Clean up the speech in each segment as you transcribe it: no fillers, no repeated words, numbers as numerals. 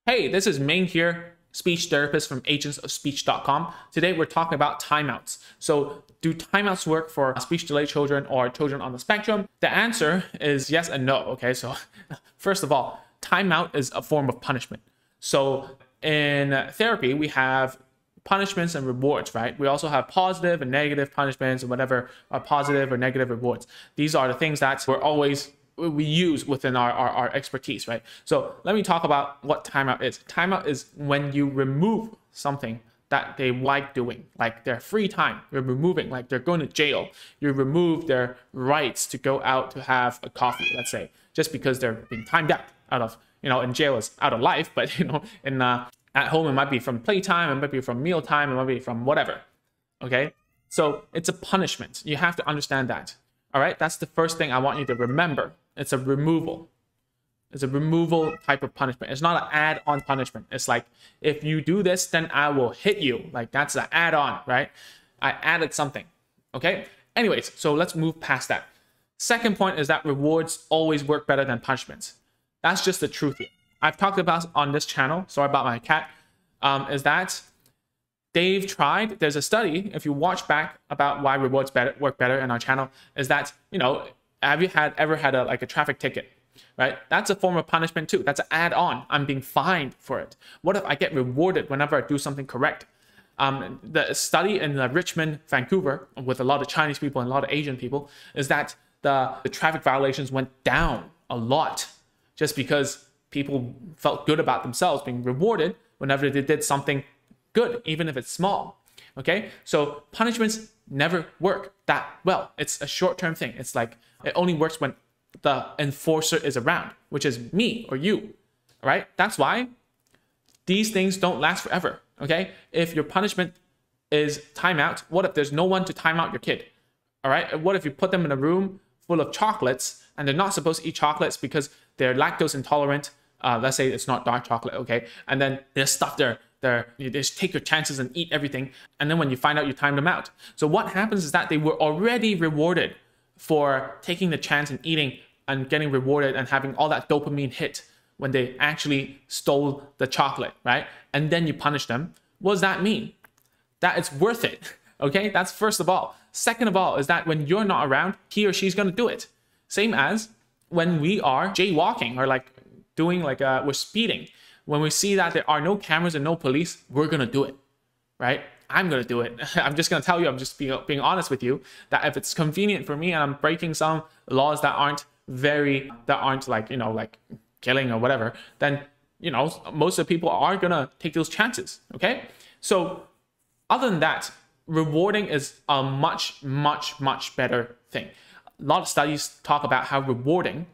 Hey, this is Ming here, speech therapist from agentsofspeech.com. Today we're talking about timeouts. So do timeouts work for speech delayed children or children on the spectrum? The answer is yes and no. Okay, so first of all, timeout is a form of punishment. So in therapy, we have punishments and rewards, right? We also have positive and negative punishments and whatever are positive or negative rewards. These are the things that we use within our expertise, right? So let me talk about what timeout is. Timeout is when you remove something that they like doing, like their free time. You're removing, like they're going to jail. You remove their rights to go out to have a coffee, let's say, just because they're being timed out of, in jail is out of life, but at home it might be from playtime, it might be from mealtime, it might be from whatever. Okay, so it's a punishment. You have to understand that. All right, that's the first thing I want you to remember. It's a removal. It's a removal type of punishment. It's not an add-on punishment. It's like, if you do this, then I will hit you. Like, that's an add-on, right? I added something, okay? Anyways, so let's move past that. Second point is that rewards always work better than punishments. That's just the truth here. I've talked about on this channel, sorry about my cat, is that they've tried, there's a study, if you watch back about why rewards work better in our channel, is that, have you ever had a traffic ticket, right? That's a form of punishment too. That's an add-on. I'm being fined for it. What if I get rewarded whenever I do something correct? The study in Richmond, Vancouver, with a lot of Chinese people and a lot of Asian people, is that the traffic violations went down a lot just because people felt good about themselves being rewarded whenever they did something good, even if it's small. Okay, so punishments never work that well. It's a short-term thing. It's like it only works when the enforcer is around, which is me or you. All right, that's why these things don't last forever. Okay, if your punishment is timeout, what if there's no one to time out your kid? All right, what if you put them in a room full of chocolates and they're not supposed to eat chocolates because they're lactose intolerant? Let's say it's not dark chocolate, okay? And then they stuff you just take your chances and eat everything. And then when you find out, you time them out. So what happens is that they were already rewarded for taking the chance and eating and getting rewarded and having all that dopamine hit when they actually stole the chocolate, right? And then you punish them. What does that mean? That it's worth it, okay? That's first of all. Second of all is that when you're not around, he or she's gonna do it. Same as when we are jaywalking or we're speeding. When we see that there are no cameras and no police, we're gonna do it, right? I'm gonna do it. I'm just gonna tell you, I'm just being honest with you, that if it's convenient for me and I'm breaking some laws that aren't like killing or whatever, then most of the people are gonna take those chances. Okay, so other than that, rewarding is a much better thing. A lot of studies talk about how rewarding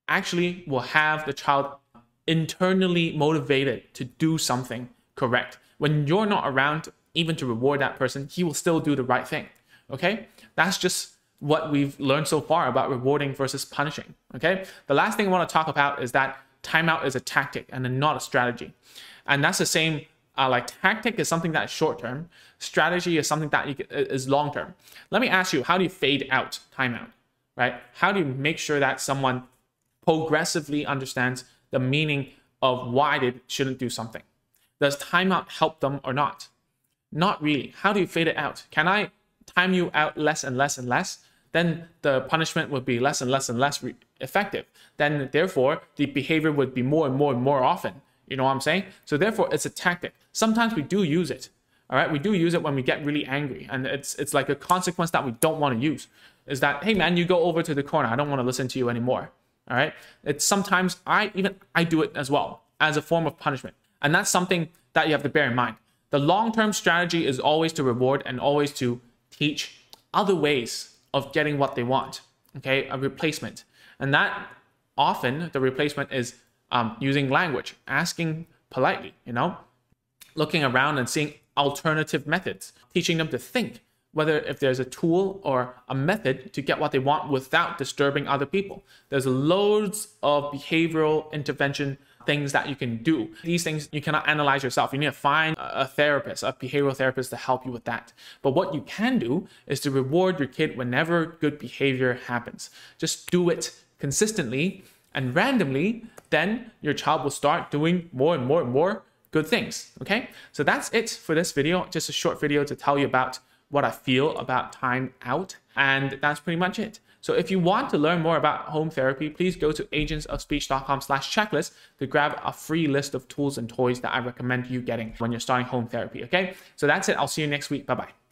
actually will have the child internally motivated to do something correct. When you're not around even to reward that person, he will still do the right thing. Okay, that's just what we've learned so far about rewarding versus punishing. Okay, the last thing I want to talk about is that timeout is a tactic and not a strategy. And that's the same, like tactic is something that is short-term, strategy is something that is long-term. Let me ask you, how do you fade out timeout, right? How do you make sure that someone progressively understands the meaning of why they shouldn't do something? Does timeout help them or not? Not really. How do you fade it out? Can I time you out less and less and less? Then the punishment would be less and less and less effective. Then therefore, the behavior would be more and more often. You know what I'm saying? So therefore, it's a tactic. Sometimes we do use it. All right, we do use it when we get really angry, and it's like a consequence that we don't want to use. Is that, hey man, you go over to the corner. I don't want to listen to you anymore. All right, it's sometimes I do it as well as a form of punishment, and that's something that you have to bear in mind. The long-term strategy is always to reward and always to teach other ways of getting what they want. Okay, a replacement, and that often the replacement is using language, asking politely, looking around and seeing alternative methods, teaching them to think. Whether if there's a tool or a method to get what they want without disturbing other people. There's loads of behavioral intervention things that you can do. These things you cannot analyze yourself. You need to find a therapist, a behavioral therapist to help you with that. But what you can do is to reward your kid whenever good behavior happens. Just do it consistently and randomly, then your child will start doing more and more and more good things. Okay, so that's it for this video. Just a short video to tell you about what I feel about time out, and that's pretty much it. So if you want to learn more about home therapy, please go to agentsofspeech.com/checklist to grab a free list of tools and toys that I recommend you getting when you're starting home therapy. Okay, so that's it. I'll see you next week. Bye bye.